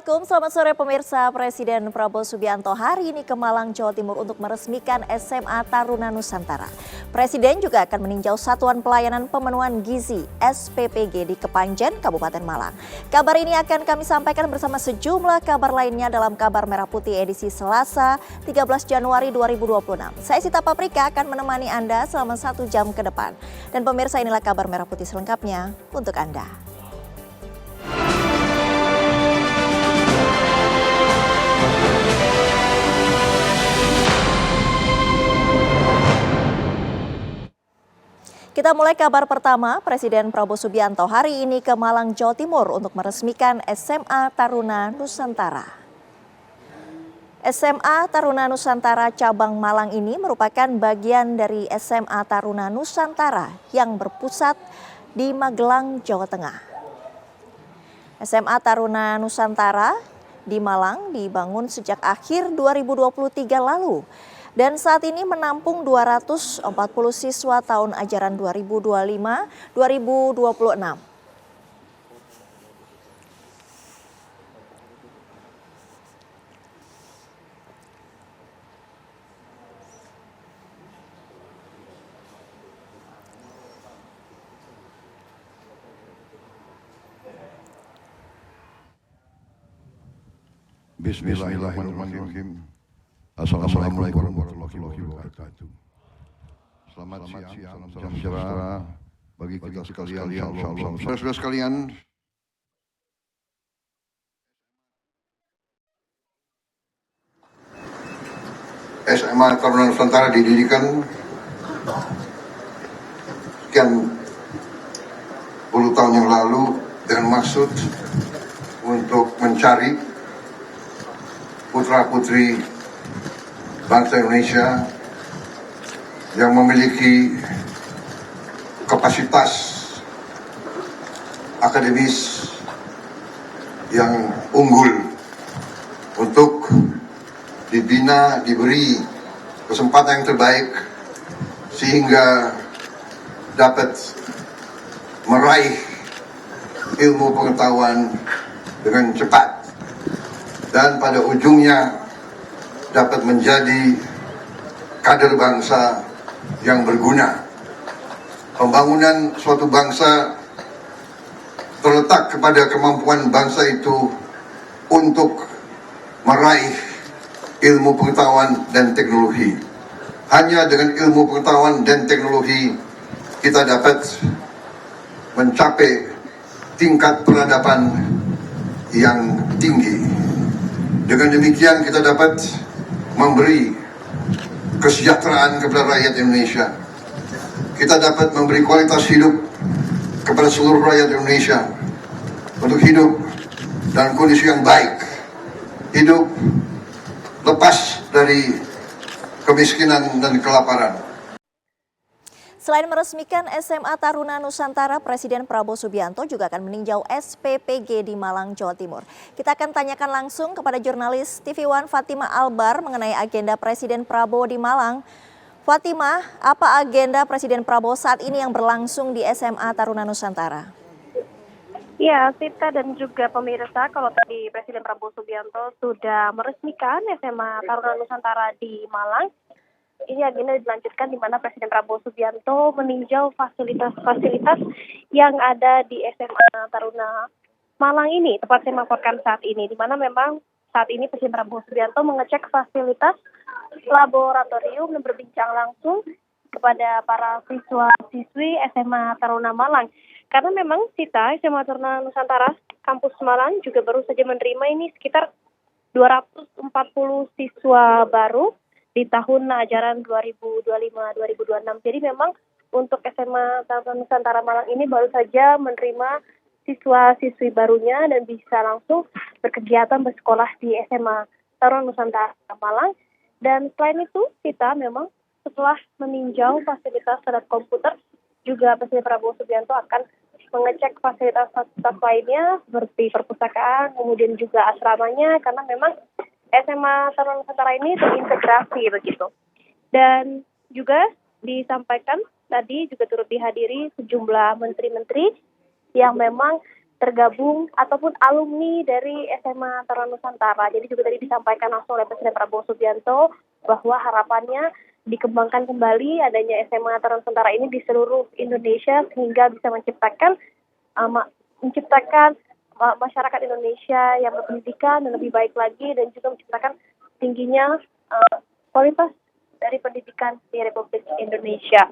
Assalamualaikum, selamat sore pemirsa. Presiden Prabowo Subianto hari ini ke Malang, Jawa Timur untuk meresmikan SMA Taruna Nusantara. Presiden juga akan meninjau Satuan Pelayanan Pemenuhan Gizi (SPPG) di Kepanjen, Kabupaten Malang. Kabar ini akan kami sampaikan bersama sejumlah kabar lainnya dalam Kabar Merah Putih edisi Selasa 13 Januari 2026. Saya Sita Paprika akan menemani Anda selama 1 jam ke depan. Dan pemirsa, inilah Kabar Merah Putih selengkapnya untuk Anda. Kita mulai kabar pertama, Presiden Prabowo Subianto hari ini ke Malang, Jawa Timur untuk meresmikan SMA Taruna Nusantara. SMA Taruna Nusantara cabang Malang ini merupakan bagian dari SMA Taruna Nusantara yang berpusat di Magelang, Jawa Tengah. SMA Taruna Nusantara di Malang dibangun sejak akhir 2023 lalu. Dan saat ini menampung 240 siswa tahun ajaran 2025-2026. Bismillahirrahmanirrahim. Assalamualaikum warahmatullahi wabarakatuh. Selamat siang, salam sejahtera bagi kita sekalian. Saudara-saudara sekalian, SMA Taruna Nusantara didirikan sekian puluh tahun yang lalu dengan maksud untuk mencari putra-putri bangsa Indonesia yang memiliki kapasitas akademis yang unggul untuk dibina, diberi kesempatan yang terbaik sehingga dapat meraih ilmu pengetahuan dengan cepat dan pada ujungnya dapat menjadi kader bangsa yang berguna. Pembangunan suatu bangsa terletak kepada kemampuan bangsa itu untuk meraih ilmu pengetahuan dan teknologi. Hanya dengan ilmu pengetahuan dan teknologi kita dapat mencapai tingkat peradaban yang tinggi. Dengan demikian kita dapat memberi kesejahteraan kepada rakyat Indonesia. Kita dapat memberi kualitas hidup kepada seluruh rakyat Indonesia untuk hidup dalam kondisi yang baik, hidup lepas dari kemiskinan dan kelaparan. Selain meresmikan SMA Taruna Nusantara, Presiden Prabowo Subianto juga akan meninjau SPPG di Malang, Jawa Timur. Kita akan tanyakan langsung kepada jurnalis TV One Fatima Albar mengenai agenda Presiden Prabowo di Malang. Fatima, apa agenda Presiden Prabowo saat ini yang berlangsung di SMA Taruna Nusantara? Ya, Sita dan juga pemirsa, kalau tadi Presiden Prabowo Subianto sudah meresmikan SMA Taruna Nusantara di Malang, ini agenda dilanjutkan di mana Presiden Prabowo Subianto meninjau fasilitas-fasilitas yang ada di SMA Taruna Malang ini, tempat saya melaporkan saat ini, di mana memang saat ini Presiden Prabowo Subianto mengecek fasilitas laboratorium dan berbincang langsung kepada para siswa-siswi SMA Taruna Malang. Karena memang Sita, SMA Taruna Nusantara Kampus Malang juga baru saja menerima ini sekitar 240 siswa baru di tahun ajaran 2025-2026. Jadi memang untuk SMA Taruna Nusantara Malang ini baru saja menerima siswa-siswi barunya dan bisa langsung berkegiatan bersekolah di SMA Taruna Nusantara Malang. Dan selain itu, kita memang setelah meninjau fasilitas terhadap komputer, juga Presiden Prabowo Subianto akan mengecek fasilitas-fasilitas lainnya seperti perpustakaan, kemudian juga asramanya, karena memang SMA Taruna Nusantara ini terintegrasi begitu. Dan juga disampaikan tadi juga turut dihadiri sejumlah menteri-menteri yang memang tergabung ataupun alumni dari SMA Taruna Nusantara. Jadi juga tadi disampaikan langsung oleh Presiden Prabowo Subianto bahwa harapannya dikembangkan kembali adanya SMA Taruna Nusantara ini di seluruh Indonesia sehingga bisa menciptakan masyarakat Indonesia yang berpendidikan dan lebih baik lagi, dan juga menciptakan tingginya kualitas dari pendidikan di Republik Indonesia.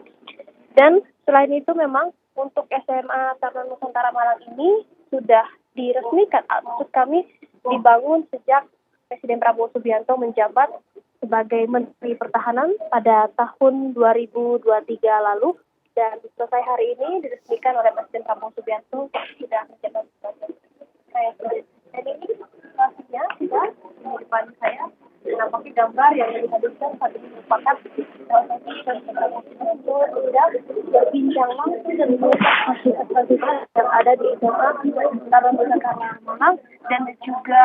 Dan selain itu memang untuk SMA Taruna Nusantara Malang ini sudah diresmikan, maksud kami dibangun sejak Presiden Prabowo Subianto menjabat sebagai Menteri Pertahanan pada tahun 2023 lalu, dan selesai hari ini diresmikan oleh Presiden Prabowo Subianto sudah menjabat sebagai Presiden. Dan ini situasinya sudah di depan saya, nampaknya gambar yang dihadirkan saat ini merupakan salah satu Presiden Prabowo Subianto sudah berbincang langsung dan melihat fasilitas yang ada di SMA Taruna Nusantara Malang, dan juga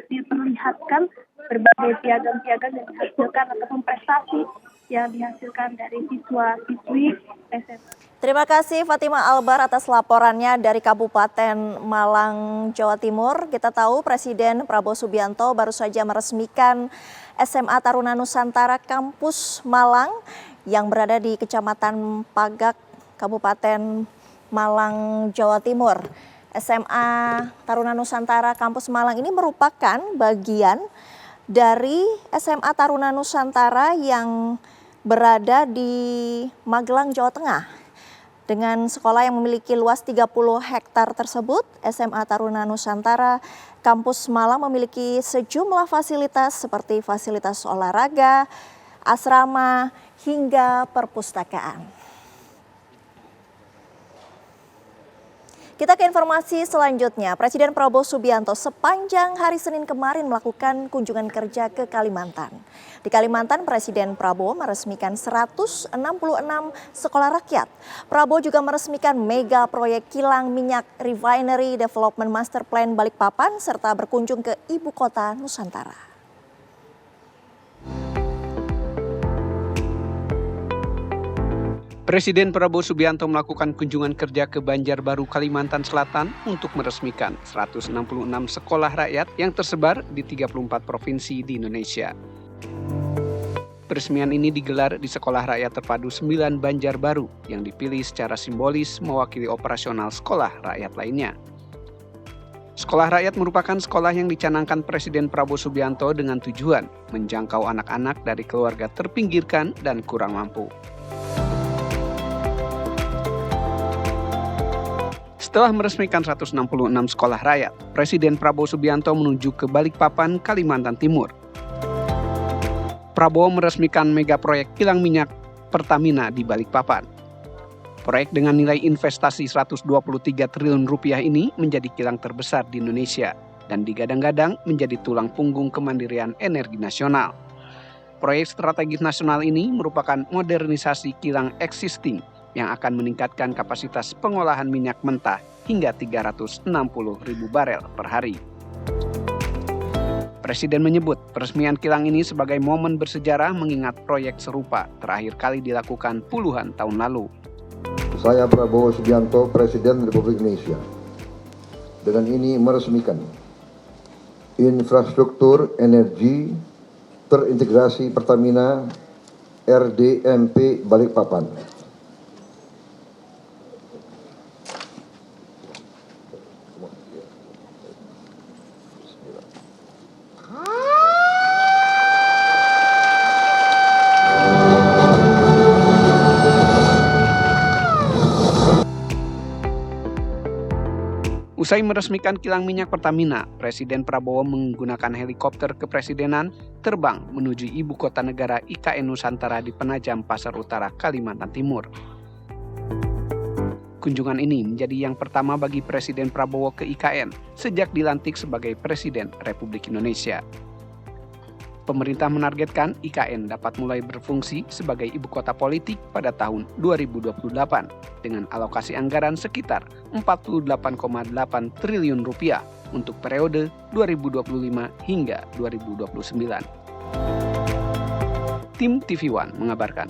diperlihatkan berbagai piagam-piagam yang dihasilkan ataupun prestasi yang dihasilkan dari siswa-siswi SMA. Terima kasih Fatima Albar atas laporannya dari Kabupaten Malang, Jawa Timur. Kita tahu Presiden Prabowo Subianto baru saja meresmikan SMA Taruna Nusantara Kampus Malang yang berada di Kecamatan Pagak, Kabupaten Malang, Jawa Timur. SMA Taruna Nusantara Kampus Malang ini merupakan bagian dari SMA Taruna Nusantara yang berada di Magelang, Jawa Tengah. Dengan sekolah yang memiliki luas 30 hektar tersebut, SMA Taruna Nusantara Kampus Malang memiliki sejumlah fasilitas seperti fasilitas olahraga, asrama, hingga perpustakaan. Kita ke informasi selanjutnya. Presiden Prabowo Subianto sepanjang hari Senin kemarin melakukan kunjungan kerja ke Kalimantan. Di Kalimantan, Presiden Prabowo meresmikan 166 sekolah rakyat. Prabowo juga meresmikan mega proyek kilang minyak Refinery Development Master Plan Balikpapan serta berkunjung ke ibu kota Nusantara. Presiden Prabowo Subianto melakukan kunjungan kerja ke Banjarbaru, Kalimantan Selatan untuk meresmikan 166 sekolah rakyat yang tersebar di 34 provinsi di Indonesia. Peresmian ini digelar di Sekolah Rakyat Terpadu 9 Banjarbaru yang dipilih secara simbolis mewakili operasional sekolah rakyat lainnya. Sekolah rakyat merupakan sekolah yang dicanangkan Presiden Prabowo Subianto dengan tujuan menjangkau anak-anak dari keluarga terpinggirkan dan kurang mampu. Setelah meresmikan 166 sekolah rakyat, Presiden Prabowo Subianto menuju ke Balikpapan, Kalimantan Timur. Prabowo meresmikan mega proyek kilang minyak Pertamina di Balikpapan. Proyek dengan nilai investasi 123 triliun rupiah ini menjadi kilang terbesar di Indonesia dan digadang-gadang menjadi tulang punggung kemandirian energi nasional. Proyek strategis nasional ini merupakan modernisasi kilang existing yang akan meningkatkan kapasitas pengolahan minyak mentah hingga 360.000 barel per hari. Presiden menyebut peresmian kilang ini sebagai momen bersejarah mengingat proyek serupa terakhir kali dilakukan puluhan tahun lalu. Saya Prabowo Subianto, Presiden Republik Indonesia, dengan ini meresmikan infrastruktur energi terintegrasi Pertamina RDMP Balikpapan. Usai meresmikan kilang minyak Pertamina, Presiden Prabowo menggunakan helikopter kepresidenan terbang menuju ibu kota negara IKN Nusantara di Penajam, Pasar Utara, Kalimantan Timur. Kunjungan ini menjadi yang pertama bagi Presiden Prabowo ke IKN sejak dilantik sebagai Presiden Republik Indonesia. Pemerintah menargetkan IKN dapat mulai berfungsi sebagai ibu kota politik pada tahun 2028 dengan alokasi anggaran sekitar 48,8 triliun rupiah untuk periode 2025 hingga 2029. Tim TV One mengabarkan.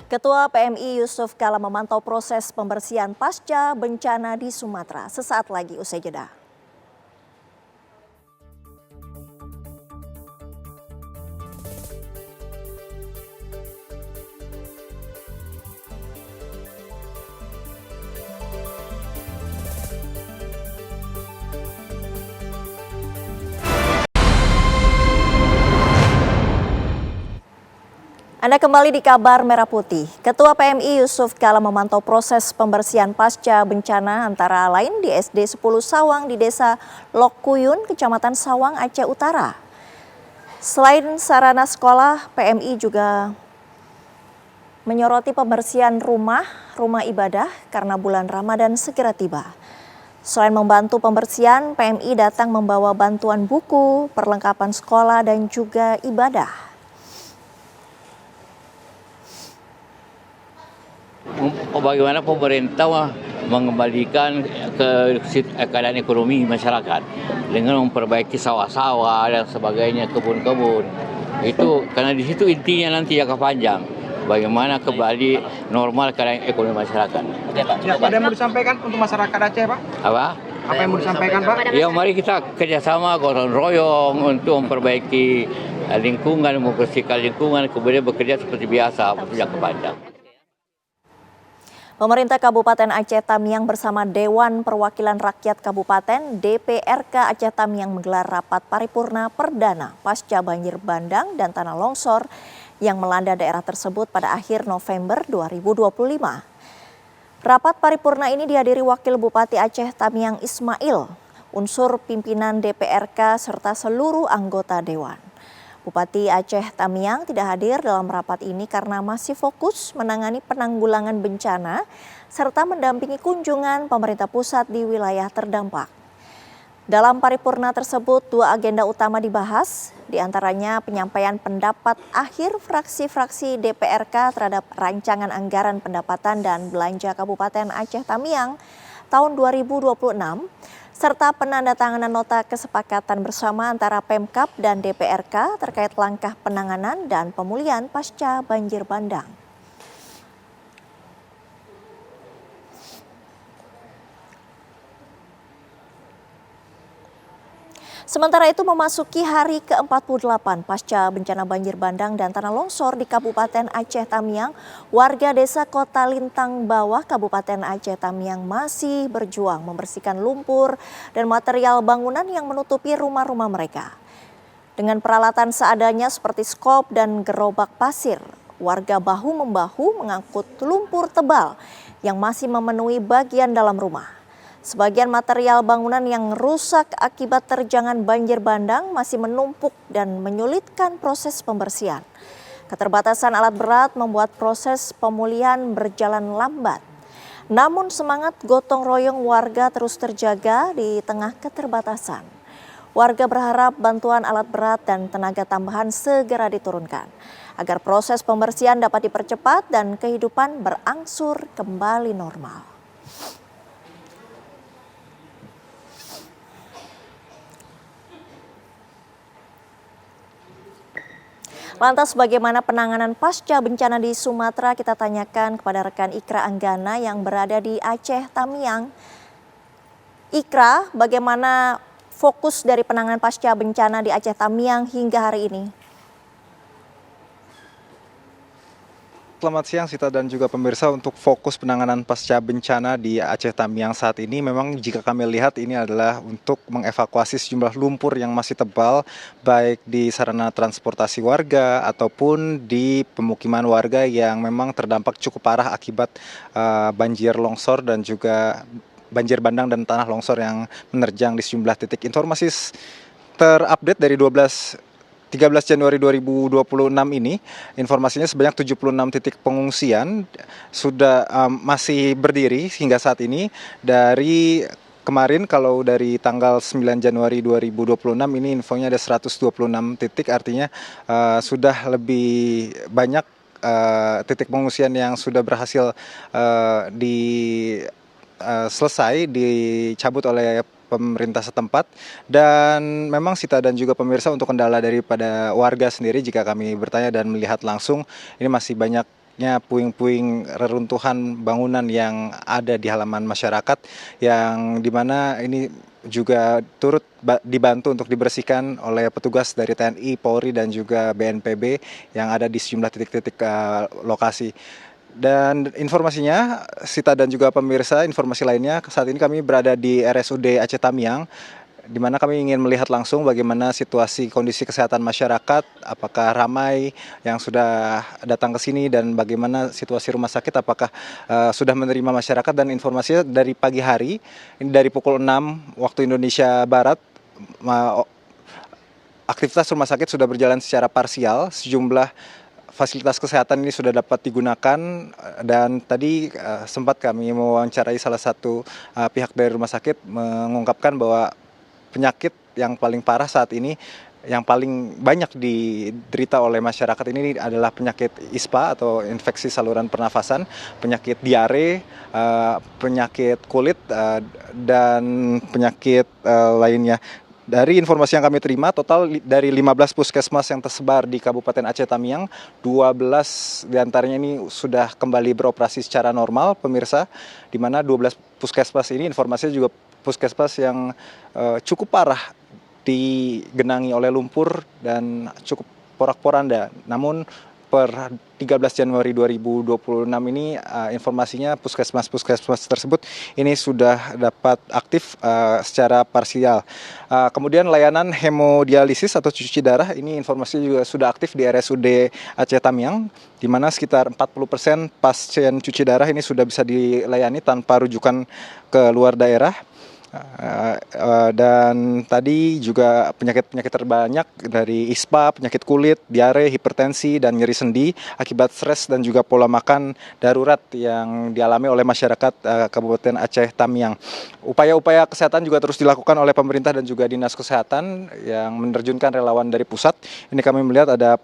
Ketua PMI Yusuf Kala memantau proses pembersihan pasca bencana di Sumatera. Sesaat lagi usai jeda. Anda kembali di Kabar Merah Putih. Ketua PMI Yusuf Kala memantau proses pembersihan pasca bencana antara lain di SD 10 Sawang di Desa Lokuyun, Kecamatan Sawang, Aceh Utara. Selain sarana sekolah, PMI juga menyoroti pembersihan rumah ibadah karena bulan Ramadan segera tiba. Selain membantu pembersihan, PMI datang membawa bantuan buku, perlengkapan sekolah, dan juga ibadah. Bagaimana pemerintah mengembalikan ke keadaan ekonomi masyarakat dengan memperbaiki sawah-sawah dan sebagainya, kebun-kebun. Itu karena di situ intinya nanti jangka panjang. Bagaimana kembali normal keadaan ekonomi masyarakat. Ada yang mau disampaikan untuk masyarakat Aceh, Pak? Apa? Apa yang mau disampaikan, Pak? Ya, mari kita kerjasama gotong royong untuk memperbaiki lingkungan, membersihkan lingkungan, kemudian bekerja seperti biasa untuk jangka panjang. Pemerintah Kabupaten Aceh Tamiang bersama Dewan Perwakilan Rakyat Kabupaten DPRK Aceh Tamiang menggelar rapat paripurna perdana pasca banjir bandang dan tanah longsor yang melanda daerah tersebut pada akhir November 2025. Rapat paripurna ini dihadiri Wakil Bupati Aceh Tamiang Ismail, unsur pimpinan DPRK serta seluruh anggota Dewan. Bupati Aceh Tamiang tidak hadir dalam rapat ini karena masih fokus menangani penanggulangan bencana serta mendampingi kunjungan pemerintah pusat di wilayah terdampak. Dalam paripurna tersebut, 2 agenda utama dibahas, diantaranya penyampaian pendapat akhir fraksi-fraksi DPRK terhadap rancangan anggaran pendapatan dan belanja Kabupaten Aceh Tamiang tahun 2026, serta penandatanganan nota kesepakatan bersama antara Pemkab dan DPRK terkait langkah penanganan dan pemulihan pasca banjir bandang. Sementara itu memasuki hari ke-48 pasca bencana banjir bandang dan tanah longsor di Kabupaten Aceh Tamiang, warga desa Kota Lintang Bawah Kabupaten Aceh Tamiang masih berjuang membersihkan lumpur dan material bangunan yang menutupi rumah-rumah mereka. Dengan peralatan seadanya seperti skop dan gerobak pasir, warga bahu-membahu mengangkut lumpur tebal yang masih memenuhi bagian dalam rumah. Sebagian material bangunan yang rusak akibat terjangan banjir bandang masih menumpuk dan menyulitkan proses pembersihan. Keterbatasan alat berat membuat proses pemulihan berjalan lambat. Namun semangat gotong royong warga terus terjaga di tengah keterbatasan. Warga berharap bantuan alat berat dan tenaga tambahan segera diturunkan agar proses pembersihan dapat dipercepat dan kehidupan berangsur kembali normal. Lantas bagaimana penanganan pasca bencana di Sumatera? Kita tanyakan kepada rekan Ikra Anggana yang berada di Aceh Tamiang. Ikra, bagaimana fokus dari penanganan pasca bencana di Aceh Tamiang hingga hari ini? Selamat siang Sita dan juga pemirsa. Untuk fokus penanganan pasca bencana di Aceh Tamiang saat ini memang jika kami lihat ini adalah untuk mengevakuasi sejumlah lumpur yang masih tebal baik di sarana transportasi warga ataupun di pemukiman warga yang memang terdampak cukup parah akibat banjir longsor dan juga banjir bandang dan tanah longsor yang menerjang di sejumlah titik. Informasi terupdate dari 13 Januari 2026 ini, informasinya sebanyak 76 titik pengungsian sudah masih berdiri hingga saat ini. Dari kemarin kalau dari tanggal 9 Januari 2026 ini infonya ada 126 titik, artinya sudah lebih banyak titik pengungsian yang sudah berhasil selesai dicabut oleh pemerintah setempat. Dan memang Sita dan juga pemirsa, untuk kendala daripada warga sendiri jika kami bertanya dan melihat langsung, ini masih banyak banyaknya puing-puing reruntuhan bangunan yang ada di halaman masyarakat, yang dimana ini juga turut dibantu untuk dibersihkan oleh petugas dari TNI, Polri, dan juga BNPB yang ada di sejumlah titik-titik lokasi. Dan informasinya, Sita dan juga pemirsa, informasi lainnya, saat ini kami berada di RSUD Aceh Tamiang, di mana kami ingin melihat langsung bagaimana situasi kondisi kesehatan masyarakat, apakah ramai yang sudah datang ke sini, dan bagaimana situasi rumah sakit, apakah sudah menerima masyarakat. Dan informasinya dari pagi hari, ini dari pukul 6 waktu Indonesia Barat, aktivitas rumah sakit sudah berjalan secara parsial, sejumlah fasilitas kesehatan ini sudah dapat digunakan, dan tadi sempat kami mewawancarai salah satu pihak dari rumah sakit mengungkapkan bahwa penyakit yang paling parah saat ini, yang paling banyak diderita oleh masyarakat ini adalah penyakit ISPA atau infeksi saluran pernafasan, penyakit diare, penyakit kulit, dan penyakit lainnya. Dari informasi yang kami terima, total dari 15 puskesmas yang tersebar di Kabupaten Aceh Tamiang, 12 diantaranya ini sudah kembali beroperasi secara normal, pemirsa, di mana 12 puskesmas ini informasinya juga puskesmas yang cukup parah digenangi oleh lumpur dan cukup porak-poranda. Namun per 13 Januari 2026 ini informasinya puskesmas-puskesmas tersebut ini sudah dapat aktif secara parsial. Kemudian layanan hemodialisis atau cuci darah ini informasinya juga sudah aktif di RSUD Aceh Tamiang, di mana sekitar 40% pasien cuci darah ini sudah bisa dilayani tanpa rujukan ke luar daerah. Dan tadi juga penyakit-penyakit terbanyak dari ISPA, penyakit kulit, diare, hipertensi, dan nyeri sendi akibat stres dan juga pola makan darurat yang dialami oleh masyarakat Kabupaten Aceh Tamiang. Upaya-upaya kesehatan juga terus dilakukan oleh pemerintah dan juga Dinas Kesehatan yang menerjunkan relawan dari pusat. Ini kami melihat ada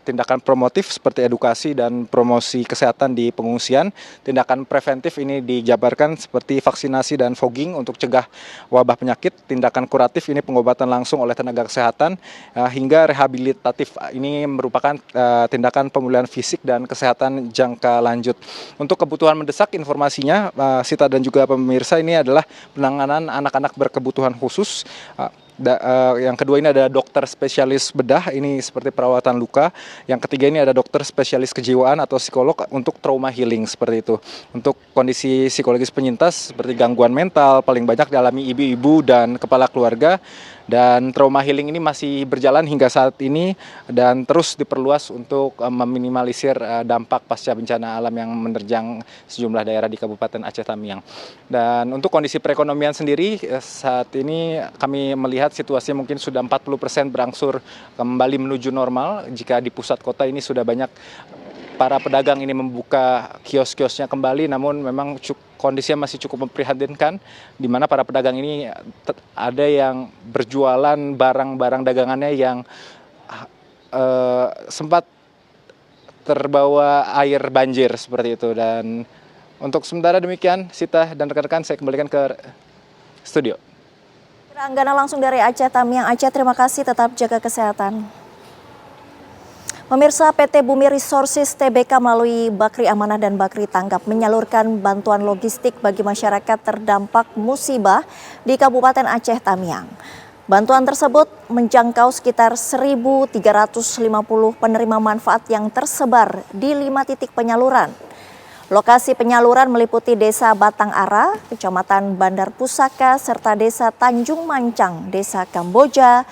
tindakan promotif seperti edukasi dan promosi kesehatan di pengungsian. Tindakan preventif ini dijabarkan seperti vaksinasi dan fogging untuk cegah wabah penyakit. Tindakan kuratif ini pengobatan langsung oleh tenaga kesehatan, hingga rehabilitatif ini merupakan tindakan pemulihan fisik dan kesehatan jangka lanjut. Untuk kebutuhan mendesak informasinya, Sita dan juga pemirsa, ini adalah penanganan anak-anak berkebutuhan khusus. Yang kedua ini ada dokter spesialis bedah, ini seperti perawatan luka. Yang ketiga ini ada dokter spesialis kejiwaan atau psikolog untuk trauma healing, seperti itu. Untuk kondisi psikologis penyintas seperti gangguan mental paling banyak dialami ibu-ibu dan kepala keluarga. Dan trauma healing ini masih berjalan hingga saat ini dan terus diperluas untuk meminimalisir dampak pasca bencana alam yang menerjang sejumlah daerah di Kabupaten Aceh Tamiang. Dan untuk kondisi perekonomian sendiri, saat ini kami melihat situasinya mungkin sudah 40% berangsur kembali menuju normal. Jika di pusat kota ini sudah banyak para pedagang ini membuka kios-kiosnya kembali, namun memang kondisinya masih cukup memprihatinkan, di mana para pedagang ini ada yang berjualan barang-barang dagangannya yang sempat terbawa air banjir seperti itu. Dan untuk sementara demikian, Sita dan rekan-rekan, saya kembalikan ke studio. Anggana langsung dari Aceh Tamiang. Aceh, terima kasih, tetap jaga kesehatan. Pemirsa, PT Bumi Resources Tbk melalui Bakri Amanah dan Bakri Tangkap menyalurkan bantuan logistik bagi masyarakat terdampak musibah di Kabupaten Aceh Tamiang. Bantuan tersebut menjangkau sekitar 1.350 penerima manfaat yang tersebar di 5 titik penyaluran. Lokasi penyaluran meliputi Desa Batang Ara, Kecamatan Bandar Pusaka, serta Desa Tanjung Mancang, Desa Kamboja,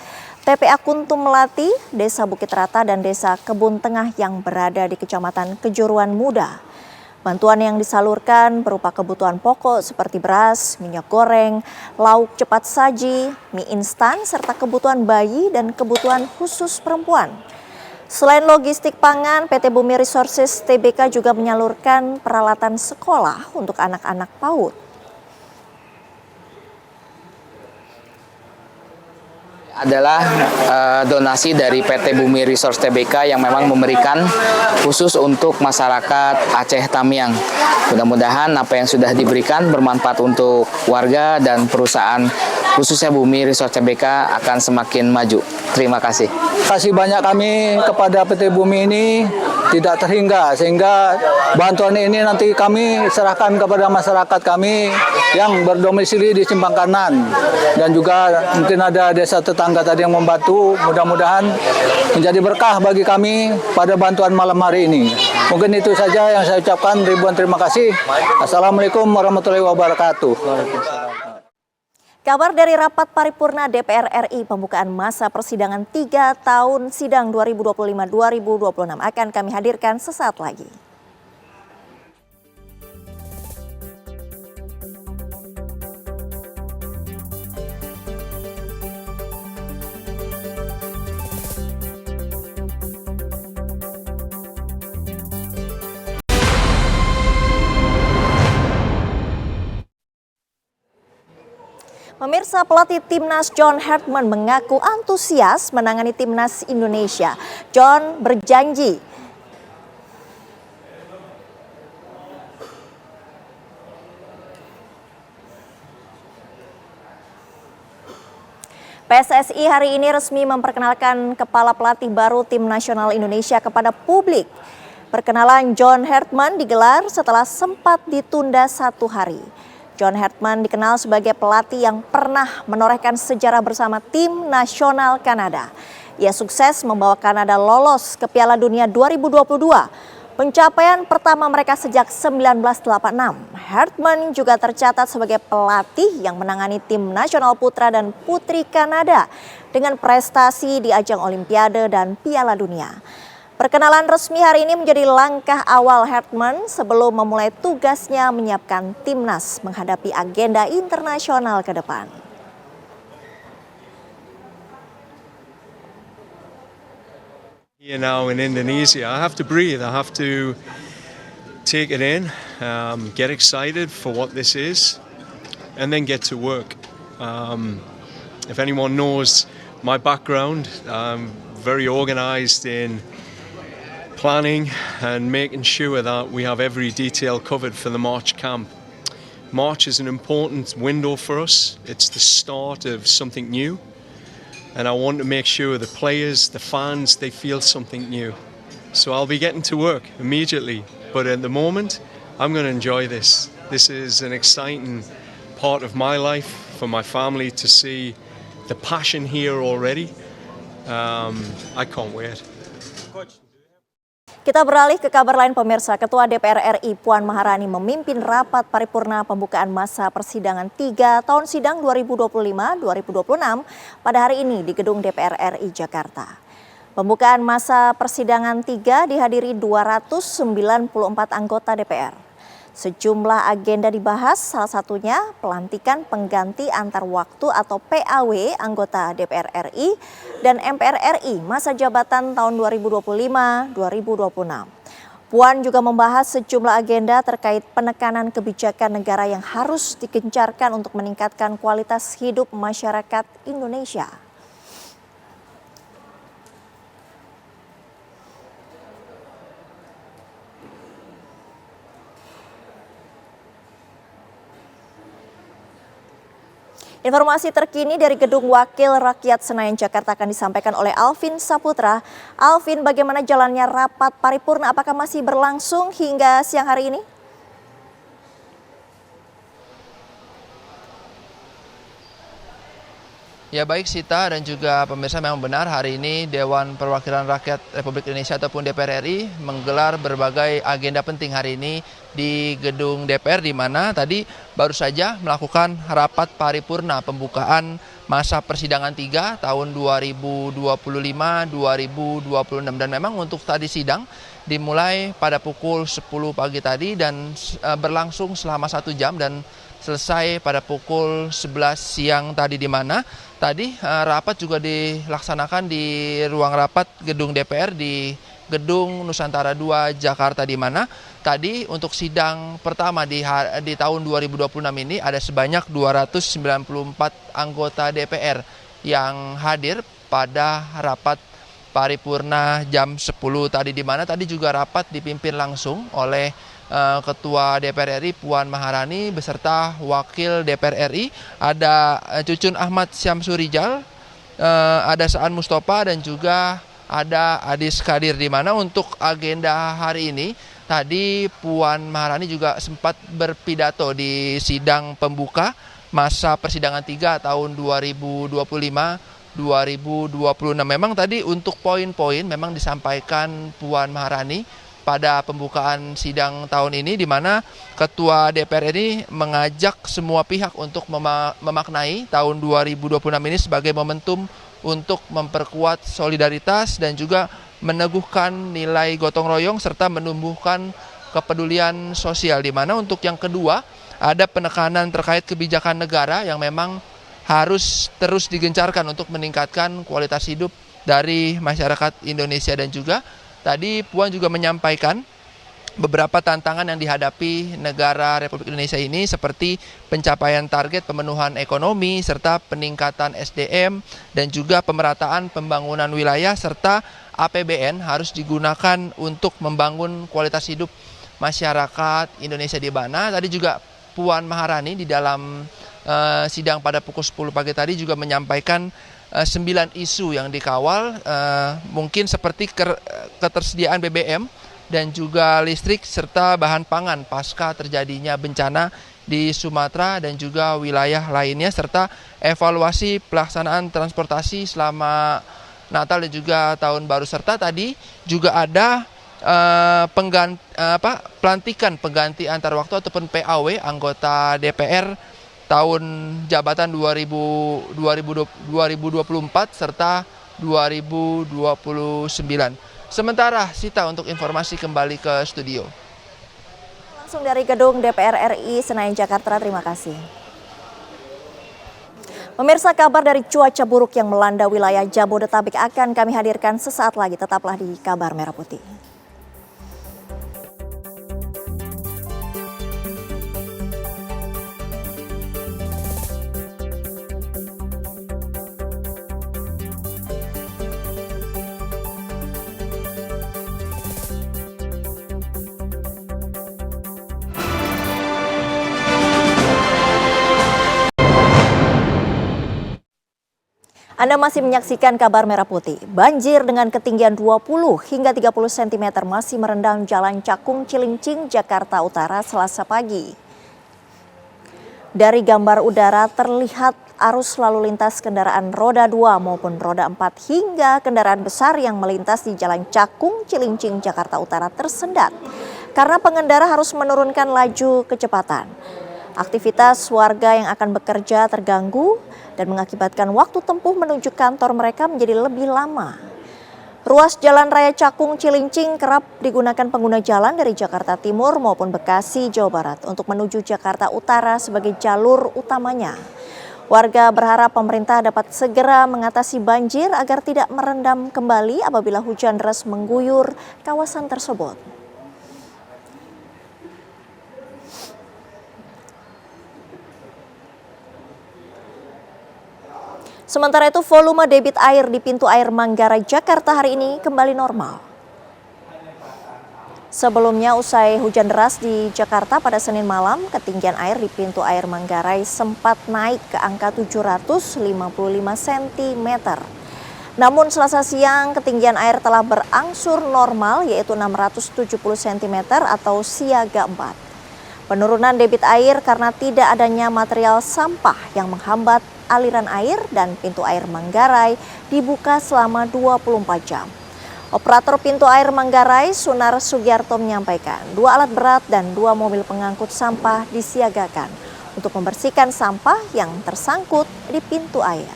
TPA Kuntum Melati, Desa Bukit Rata, dan Desa Kebun Tengah yang berada di Kecamatan Kejuruan Muda. Bantuan yang disalurkan berupa kebutuhan pokok seperti beras, minyak goreng, lauk cepat saji, mie instan, serta kebutuhan bayi dan kebutuhan khusus perempuan. Selain logistik pangan, PT Bumi Resources Tbk juga menyalurkan peralatan sekolah untuk anak-anak PAUD. Adalah donasi dari PT Bumi Resource Tbk yang memang memberikan khusus untuk masyarakat Aceh Tamiang. Mudah-mudahan apa yang sudah diberikan bermanfaat untuk warga dan perusahaan khususnya Bumi Resource Tbk akan semakin maju. Terima kasih. Terima kasih banyak kami kepada PT Bumi ini tidak terhingga, sehingga bantuan ini nanti kami serahkan kepada masyarakat kami yang berdomisili di Simpang Kanan, dan juga mungkin ada desa tetangga tadi yang membantu. Mudah-mudahan menjadi berkah bagi kami pada bantuan malam hari ini. Mungkin itu saja yang saya ucapkan. Ribuan terima kasih. Assalamualaikum warahmatullahi wabarakatuh. Kabar dari rapat paripurna DPR RI pembukaan masa persidangan 3 tahun sidang 2025-2026 akan kami hadirkan sesaat lagi. Pemirsa, pelatih Timnas John Hartman mengaku antusias menangani Timnas Indonesia. John berjanji PSSI hari ini resmi memperkenalkan kepala pelatih baru Tim Nasional Indonesia kepada publik. Perkenalan John Hartman digelar setelah sempat ditunda 1 hari. John Hartman dikenal sebagai pelatih yang pernah menorehkan sejarah bersama Tim Nasional Kanada. Ia sukses membawa Kanada lolos ke Piala Dunia 2022, pencapaian pertama mereka sejak 1986. Hartman juga tercatat sebagai pelatih yang menangani Tim Nasional Putra dan Putri Kanada dengan prestasi di ajang Olimpiade dan Piala Dunia. Perkenalan resmi hari ini menjadi langkah awal Hartman sebelum memulai tugasnya menyiapkan timnas menghadapi agenda internasional ke depan. Here now in Indonesia, I have to breathe. I have to take it in, get excited for what this is, and then get to work. If anyone knows my background, I'm very organized in planning and making sure that we have every detail covered for the March camp. March is an important window for us. It's the start of something new, and I want to make sure the players, the fans, they feel something new. So I'll be getting to work immediately, but at the moment I'm going to enjoy this. This is an exciting part of my life for my family to see the passion here already. I can't wait. Kita beralih ke kabar lain, pemirsa. Ketua DPR RI Puan Maharani memimpin rapat paripurna pembukaan masa persidangan 3 tahun sidang 2025-2026 pada hari ini di Gedung DPR RI Jakarta. Pembukaan masa persidangan 3 dihadiri 294 anggota DPR. Sejumlah agenda dibahas, salah satunya pelantikan pengganti antar waktu atau PAW anggota DPR RI dan MPR RI masa jabatan tahun 2025-2026. Puan juga membahas sejumlah agenda terkait penekanan kebijakan negara yang harus digencarkan untuk meningkatkan kualitas hidup masyarakat Indonesia. Informasi terkini dari Gedung Wakil Rakyat Senayan Jakarta akan disampaikan oleh Alvin Saputra. Alvin, bagaimana jalannya rapat paripurna? Apakah masih berlangsung hingga siang hari ini? Ya baik Sita dan juga pemirsa, memang benar hari ini Dewan Perwakilan Rakyat Republik Indonesia ataupun DPR RI menggelar berbagai agenda penting hari ini di gedung DPR, di mana tadi baru saja melakukan rapat paripurna pembukaan masa persidangan 3 tahun 2025-2026, dan memang untuk tadi sidang dimulai pada pukul 10 pagi tadi dan berlangsung selama 1 jam dan selesai pada pukul 11 siang tadi, di mana tadi rapat juga dilaksanakan di ruang rapat gedung DPR di Gedung Nusantara 2 Jakarta, di mana tadi untuk sidang pertama di tahun 2026 ini ada sebanyak 294 anggota DPR yang hadir pada rapat paripurna jam 10 tadi, di mana tadi juga rapat dipimpin langsung oleh Ketua DPR RI Puan Maharani beserta Wakil DPR RI, ada Cucun Ahmad Syamsurijal, ada Saan Mustafa, dan juga ada Adis Kadir, di mana untuk agenda hari ini tadi Puan Maharani juga sempat berpidato di sidang pembuka masa persidangan 3 tahun 2025-2026. Memang tadi untuk poin-poin memang disampaikan Puan Maharani pada pembukaan sidang tahun ini, di mana Ketua DPR ini mengajak semua pihak untuk memaknai tahun 2026 ini sebagai momentum untuk memperkuat solidaritas dan juga meneguhkan nilai gotong royong serta menumbuhkan kepedulian sosial, di mana untuk yang kedua ada penekanan terkait kebijakan negara yang memang harus terus digencarkan untuk meningkatkan kualitas hidup dari masyarakat Indonesia. Dan juga tadi Puan juga menyampaikan beberapa tantangan yang dihadapi negara Republik Indonesia ini, seperti pencapaian target pemenuhan ekonomi, serta peningkatan SDM, dan juga pemerataan pembangunan wilayah, serta APBN harus digunakan untuk membangun kualitas hidup masyarakat Indonesia, di mana tadi juga Puan Maharani di dalam sidang pada pukul 10 pagi tadi juga menyampaikan 9 isu yang dikawal, mungkin seperti ketersediaan BBM dan juga listrik serta bahan pangan pasca terjadinya bencana di Sumatera dan juga wilayah lainnya, serta evaluasi pelaksanaan transportasi selama Natal dan juga Tahun Baru, serta tadi juga ada pelantikan pengganti antar waktu ataupun PAW anggota DPR tahun jabatan 2024 serta 2029. Sementara Sita untuk informasi kembali ke studio. Langsung dari gedung DPR RI Senayan Jakarta, terima kasih. Pemirsa, kabar dari cuaca buruk yang melanda wilayah Jabodetabek akan kami hadirkan sesaat lagi. Tetaplah di Kabar Merah Putih. Anda masih menyaksikan Kabar Merah Putih. Banjir dengan ketinggian 20 hingga 30 cm masih merendam Jalan Cakung Cilincing, Jakarta Utara Selasa pagi. Dari gambar udara terlihat arus lalu lintas kendaraan roda 2 maupun roda 4 hingga kendaraan besar yang melintas di Jalan Cakung Cilincing, Jakarta Utara tersendat karena pengendara harus menurunkan laju kecepatan. Aktivitas warga yang akan bekerja terganggu dan mengakibatkan waktu tempuh menuju kantor mereka menjadi lebih lama. Ruas Jalan Raya Cakung Cilincing kerap digunakan pengguna jalan dari Jakarta Timur maupun Bekasi, Jawa Barat untuk menuju Jakarta Utara sebagai jalur utamanya. Warga berharap pemerintah dapat segera mengatasi banjir agar tidak merendam kembali apabila hujan deras mengguyur kawasan tersebut. Sementara itu, volume debit air di pintu air Manggarai, Jakarta hari ini kembali normal. Sebelumnya, usai hujan deras di Jakarta pada Senin malam, ketinggian air di pintu air Manggarai sempat naik ke angka 755 cm. Namun Selasa siang, ketinggian air telah berangsur normal, yaitu 670 cm atau siaga 4. Penurunan debit air karena tidak adanya material sampah yang menghambat aliran air dan pintu air Manggarai dibuka selama 24 jam. Operator pintu air Manggarai, Sunar Sugiarto, menyampaikan 2 alat berat dan 2 mobil pengangkut sampah disiagakan untuk membersihkan sampah yang tersangkut di pintu air.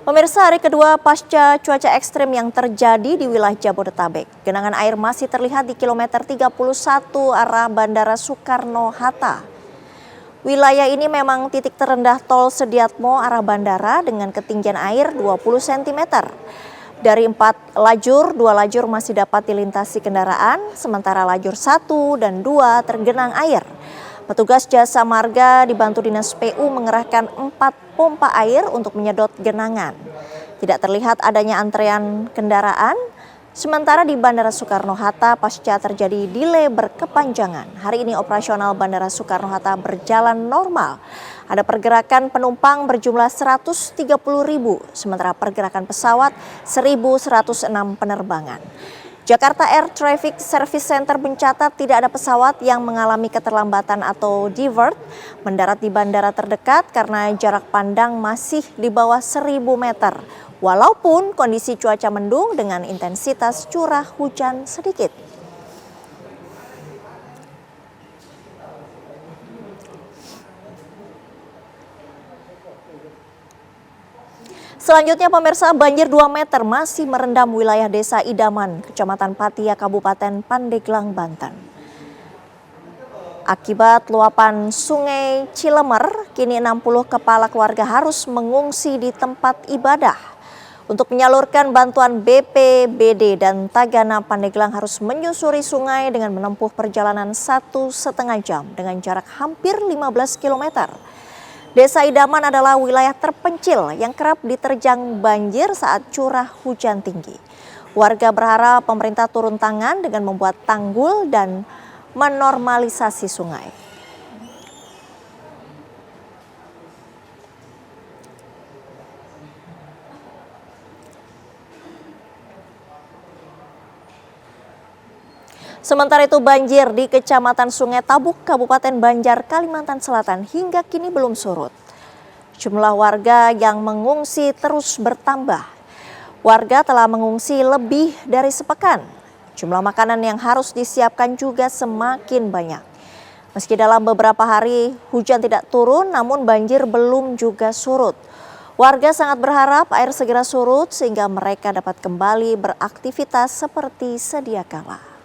Pemirsa, hari kedua pasca cuaca ekstrim yang terjadi di wilayah Jabodetabek. Genangan air masih terlihat di kilometer 31 arah Bandara Soekarno-Hatta. Wilayah ini memang titik terendah tol Sediatmo arah bandara dengan ketinggian air 20 cm. Dari 4 lajur, 2 lajur masih dapat dilintasi kendaraan, sementara lajur 1 dan 2 tergenang air. Petugas Jasa Marga dibantu Dinas PU mengerahkan 4 pompa air untuk menyedot genangan. Tidak terlihat adanya antrean kendaraan Sementara di Bandara Soekarno-Hatta pasca terjadi delay berkepanjangan, hari ini operasional Bandara Soekarno-Hatta berjalan normal. Ada pergerakan penumpang berjumlah 130.000, sementara pergerakan pesawat 1.106 penerbangan. Jakarta Air Traffic Service Center mencatat tidak ada pesawat yang mengalami keterlambatan atau divert mendarat di bandara terdekat karena jarak pandang masih di bawah 1.000 meter. Walaupun kondisi cuaca mendung dengan intensitas curah hujan sedikit. Selanjutnya pemirsa, banjir 2 meter masih merendam wilayah Desa Idaman, Kecamatan Patia, Kabupaten Pandeglang, Banten. Akibat luapan Sungai Cilemer, kini 60 kepala keluarga harus mengungsi di tempat ibadah. Untuk menyalurkan bantuan BPBD dan Tagana, Pandeglang harus menyusuri sungai dengan menempuh perjalanan 1,5 jam dengan jarak hampir 15 km. Desa Idaman adalah wilayah terpencil yang kerap diterjang banjir saat curah hujan tinggi. Warga berharap pemerintah turun tangan dengan membuat tanggul dan menormalisasi sungai. Sementara itu banjir di Kecamatan Sungai Tabuk, Kabupaten Banjar, Kalimantan Selatan hingga kini belum surut. Jumlah warga yang mengungsi terus bertambah. Warga telah mengungsi lebih dari sepekan. Jumlah makanan yang harus disiapkan juga semakin banyak. Meski dalam beberapa hari hujan tidak turun, namun banjir belum juga surut. Warga sangat berharap air segera surut sehingga mereka dapat kembali beraktivitas seperti sedia kala.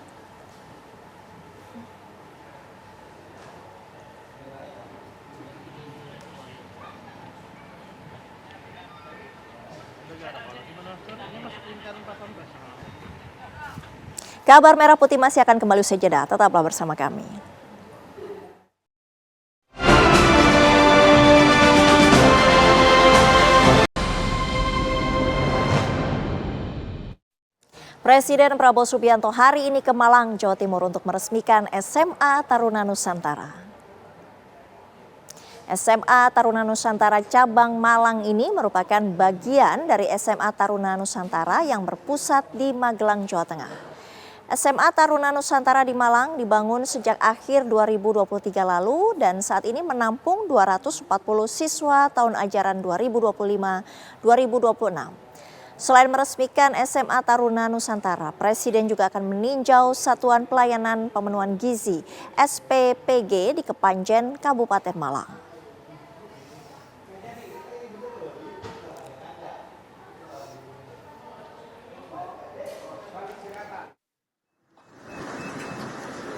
Kabar Merah Putih masih akan kembali usai jeda. Tetaplah bersama kami. Presiden Prabowo Subianto hari ini ke Malang, Jawa Timur untuk meresmikan SMA Taruna Nusantara. SMA Taruna Nusantara cabang Malang ini merupakan bagian dari SMA Taruna Nusantara yang berpusat di Magelang, Jawa Tengah. SMA Taruna Nusantara di Malang dibangun sejak akhir 2023 lalu dan saat ini menampung 240 siswa tahun ajaran 2025-2026. Selain meresmikan SMA Taruna Nusantara, Presiden juga akan meninjau Satuan Pelayanan Pemenuhan Gizi (SPPG) di Kepanjen, Kabupaten Malang.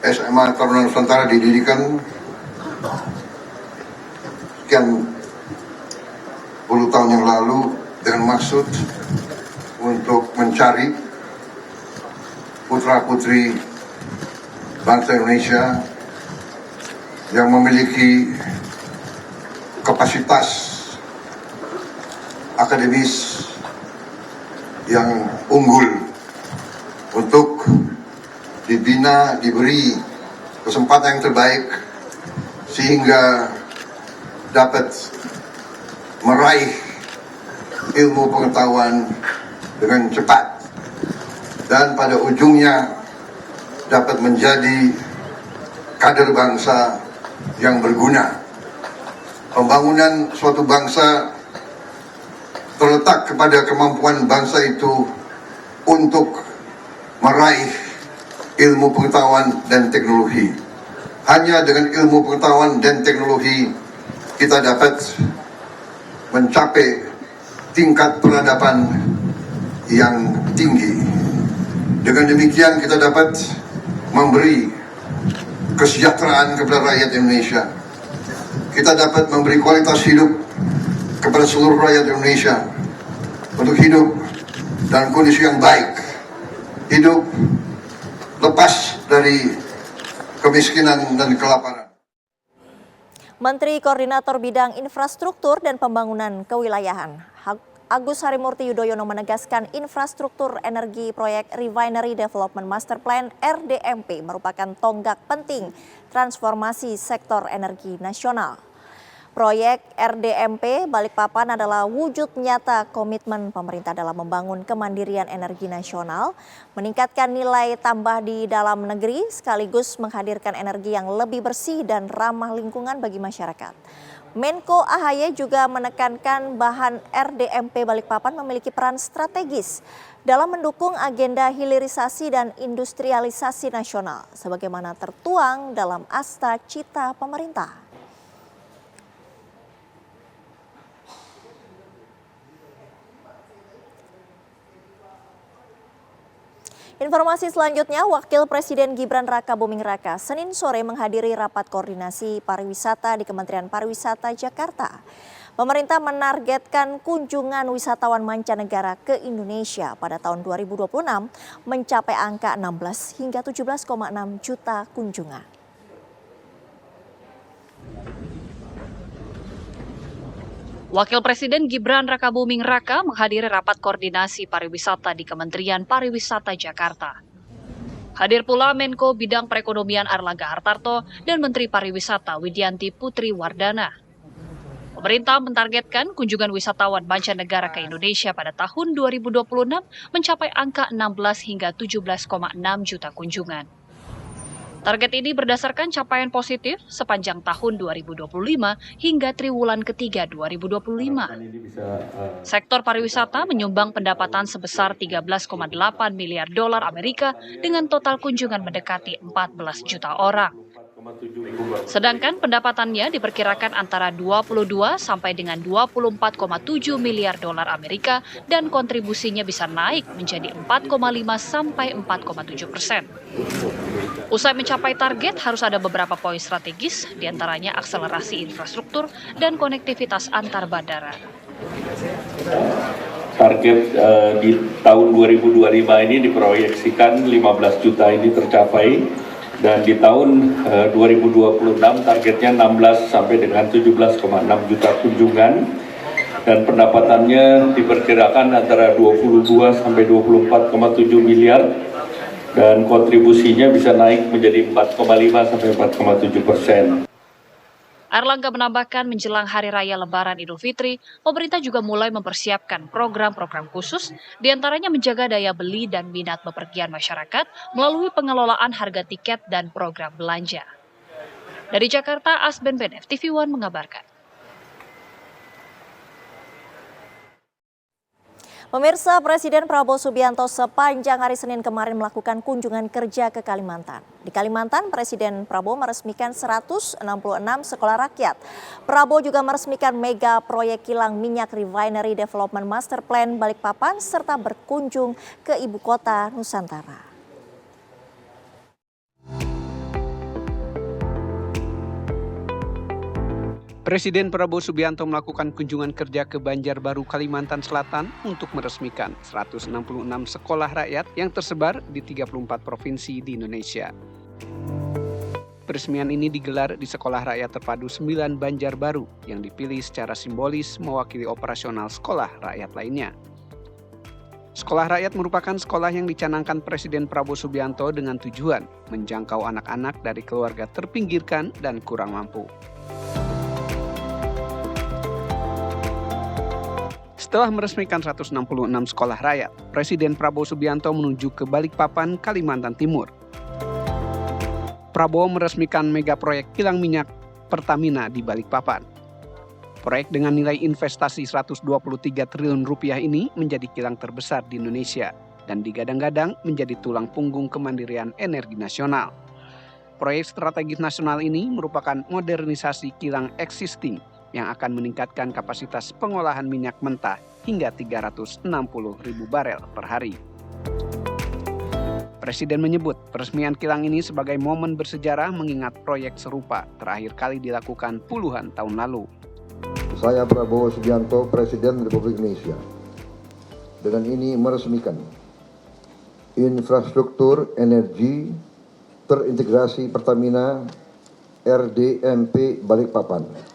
SMA Taruna Nusantara didirikan sekian puluh tahun yang lalu dengan maksud untuk mencari putra-putri bangsa Indonesia yang memiliki kapasitas akademis yang unggul untuk dibina, diberi kesempatan yang terbaik sehingga dapat meraih ilmu pengetahuan dengan cepat dan pada ujungnya dapat menjadi kader bangsa yang berguna. Pembangunan suatu bangsa terletak kepada kemampuan bangsa itu untuk meraih ilmu pengetahuan dan teknologi. Hanya dengan ilmu pengetahuan dan teknologi kita dapat mencapai tingkat peradaban yang tinggi. Dengan demikian kita dapat memberi kesejahteraan kepada rakyat Indonesia. Kita dapat memberi kualitas hidup kepada seluruh rakyat Indonesia untuk hidup dalam kondisi yang baik, hidup lepas dari kemiskinan dan kelaparan. Menteri Koordinator Bidang Infrastruktur dan Pembangunan Kewilayahan Agus Harimurti Yudhoyono menegaskan infrastruktur energi proyek Refinery Development Master Plan RDMP merupakan tonggak penting transformasi sektor energi nasional. Proyek RDMP Balikpapan adalah wujud nyata komitmen pemerintah dalam membangun kemandirian energi nasional, meningkatkan nilai tambah di dalam negeri, sekaligus menghadirkan energi yang lebih bersih dan ramah lingkungan bagi masyarakat. Menko AHY juga menekankan bahan RDMP Balikpapan memiliki peran strategis dalam mendukung agenda hilirisasi dan industrialisasi nasional, sebagaimana tertuang dalam Asta Cita Pemerintah. Informasi selanjutnya, Wakil Presiden Gibran Rakabuming Raka Senin sore menghadiri rapat koordinasi pariwisata di Kementerian Pariwisata Jakarta. Pemerintah menargetkan kunjungan wisatawan mancanegara ke Indonesia pada tahun 2026 mencapai angka 16 hingga 17,6 juta kunjungan. Wakil Presiden Gibran Rakabuming Raka menghadiri rapat koordinasi pariwisata di Kementerian Pariwisata Jakarta. Hadir pula Menko Bidang Perekonomian Airlangga Hartarto dan Menteri Pariwisata Widianti Putri Wardana. Pemerintah mentargetkan kunjungan wisatawan mancanegara ke Indonesia pada tahun 2026 mencapai angka 16 hingga 17,6 juta kunjungan. Target ini berdasarkan capaian positif sepanjang tahun 2025 hingga triwulan ketiga 2025. Sektor pariwisata menyumbang pendapatan sebesar 13,8 miliar dolar Amerika dengan total kunjungan mendekati 14 juta orang. Sedangkan pendapatannya diperkirakan antara 22 sampai dengan 24,7 miliar dolar Amerika dan kontribusinya bisa naik menjadi 4,5 sampai 4,7%. Usai mencapai target harus ada beberapa poin strategis, diantaranya akselerasi infrastruktur dan konektivitas antar bandara. Target di tahun 2025 ini diproyeksikan 15 juta ini tercapai. Dan di tahun 2026 targetnya 16 sampai dengan 17,6 juta kunjungan dan pendapatannya diperkirakan antara 22 sampai 24,7 miliar dan kontribusinya bisa naik menjadi 4,5 sampai 4,7%. Airlangga menambahkan menjelang Hari Raya Lebaran Idul Fitri, pemerintah juga mulai mempersiapkan program-program khusus, diantaranya menjaga daya beli dan minat bepergian masyarakat melalui pengelolaan harga tiket dan program belanja. Dari Jakarta, Asben Benef, TV One mengabarkan. Pemirsa, Presiden Prabowo Subianto sepanjang hari Senin kemarin melakukan kunjungan kerja ke Kalimantan. Di Kalimantan, Presiden Prabowo meresmikan 166 sekolah rakyat. Prabowo juga meresmikan mega proyek kilang minyak Refinery Development Master Plan Balikpapan serta berkunjung ke ibu kota Nusantara. Presiden Prabowo Subianto melakukan kunjungan kerja ke Banjarbaru, Kalimantan Selatan untuk meresmikan 166 sekolah rakyat yang tersebar di 34 provinsi di Indonesia. Peresmian ini digelar di Sekolah Rakyat Terpadu 9 Banjarbaru yang dipilih secara simbolis mewakili operasional sekolah rakyat lainnya. Sekolah rakyat merupakan sekolah yang dicanangkan Presiden Prabowo Subianto dengan tujuan menjangkau anak-anak dari keluarga terpinggirkan dan kurang mampu. Setelah meresmikan 166 sekolah rakyat, Presiden Prabowo Subianto menuju ke Balikpapan, Kalimantan Timur. Prabowo meresmikan mega proyek kilang minyak Pertamina di Balikpapan. Proyek dengan nilai investasi 123 triliun rupiah ini menjadi kilang terbesar di Indonesia dan digadang-gadang menjadi tulang punggung kemandirian energi nasional. Proyek strategis nasional ini merupakan modernisasi kilang existing yang akan meningkatkan kapasitas pengolahan minyak mentah hingga 360.000 barel per hari. Presiden menyebut peresmian kilang ini sebagai momen bersejarah mengingat proyek serupa terakhir kali dilakukan puluhan tahun lalu. Saya Prabowo Subianto, Presiden Republik Indonesia, dengan ini meresmikan infrastruktur energi terintegrasi Pertamina RDMP Balikpapan.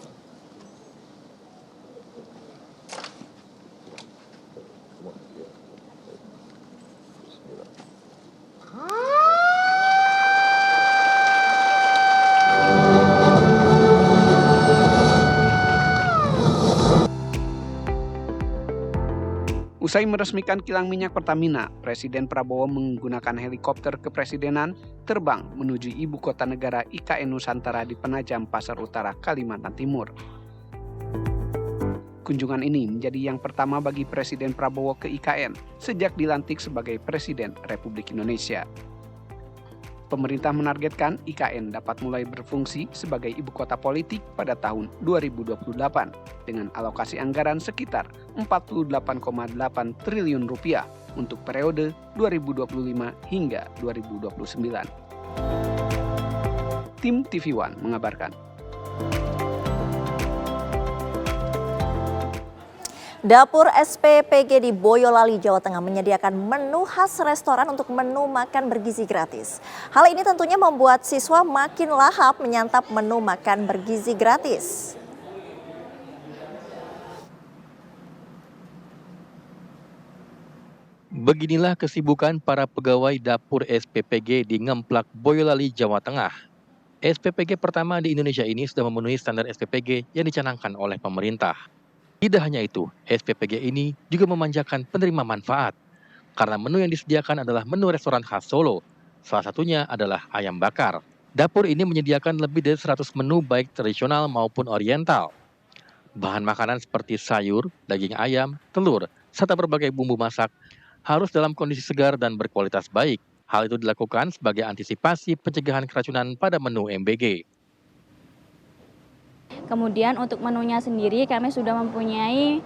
Usai meresmikan kilang minyak Pertamina, Presiden Prabowo menggunakan helikopter kepresidenan terbang menuju ibu kota negara IKN Nusantara di Penajam, Pasar Utara, Kalimantan Timur. Kunjungan ini menjadi yang pertama bagi Presiden Prabowo ke IKN sejak dilantik sebagai Presiden Republik Indonesia. Pemerintah menargetkan IKN dapat mulai berfungsi sebagai ibu kota politik pada tahun 2028 dengan alokasi anggaran sekitar 48,8 triliun rupiah untuk periode 2025 hingga 2029. Tim TV One mengabarkan. Dapur SPPG di Boyolali, Jawa Tengah menyediakan menu khas restoran untuk menu makan bergizi gratis. Hal ini tentunya membuat siswa makin lahap menyantap menu makan bergizi gratis. Beginilah kesibukan para pegawai dapur SPPG di Ngemplak, Boyolali, Jawa Tengah. SPPG pertama di Indonesia ini sudah memenuhi standar SPPG yang dicanangkan oleh pemerintah. Tidak hanya itu, SPPG ini juga memanjakan penerima manfaat. Karena menu yang disediakan adalah menu restoran khas Solo. Salah satunya adalah ayam bakar. Dapur ini menyediakan lebih dari 100 menu baik tradisional maupun oriental. Bahan makanan seperti sayur, daging ayam, telur, serta berbagai bumbu masak harus dalam kondisi segar dan berkualitas baik. Hal itu dilakukan sebagai antisipasi pencegahan keracunan pada menu MBG. Kemudian untuk menunya sendiri kami sudah mempunyai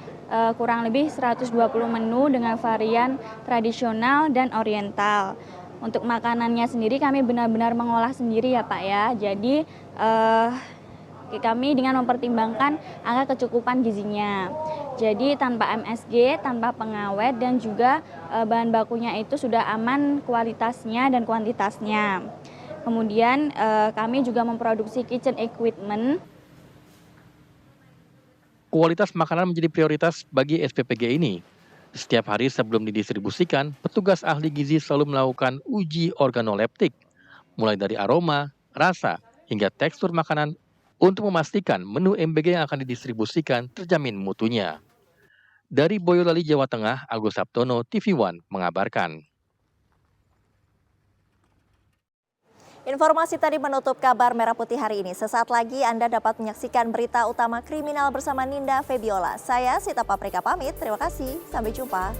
kurang lebih 120 menu dengan varian tradisional dan oriental. Untuk makanannya sendiri kami benar-benar mengolah sendiri ya Pak ya. Jadi kami dengan mempertimbangkan angka kecukupan gizinya. Jadi tanpa MSG, tanpa pengawet dan juga bahan bakunya itu sudah aman kualitasnya dan kuantitasnya. Kemudian kami juga memproduksi kitchen equipment. Kualitas makanan menjadi prioritas bagi SPPG ini. Setiap hari sebelum didistribusikan, petugas ahli gizi selalu melakukan uji organoleptik, mulai dari aroma, rasa, hingga tekstur makanan untuk memastikan menu MBG yang akan didistribusikan terjamin mutunya. Dari Boyolali, Jawa Tengah, Agus Sabtono, TV One mengabarkan. Informasi tadi menutup kabar Merah Putih hari ini. Sesaat lagi Anda dapat menyaksikan berita utama kriminal bersama Ninda Febiola. Saya Sita Paprika pamit, terima kasih, sampai jumpa.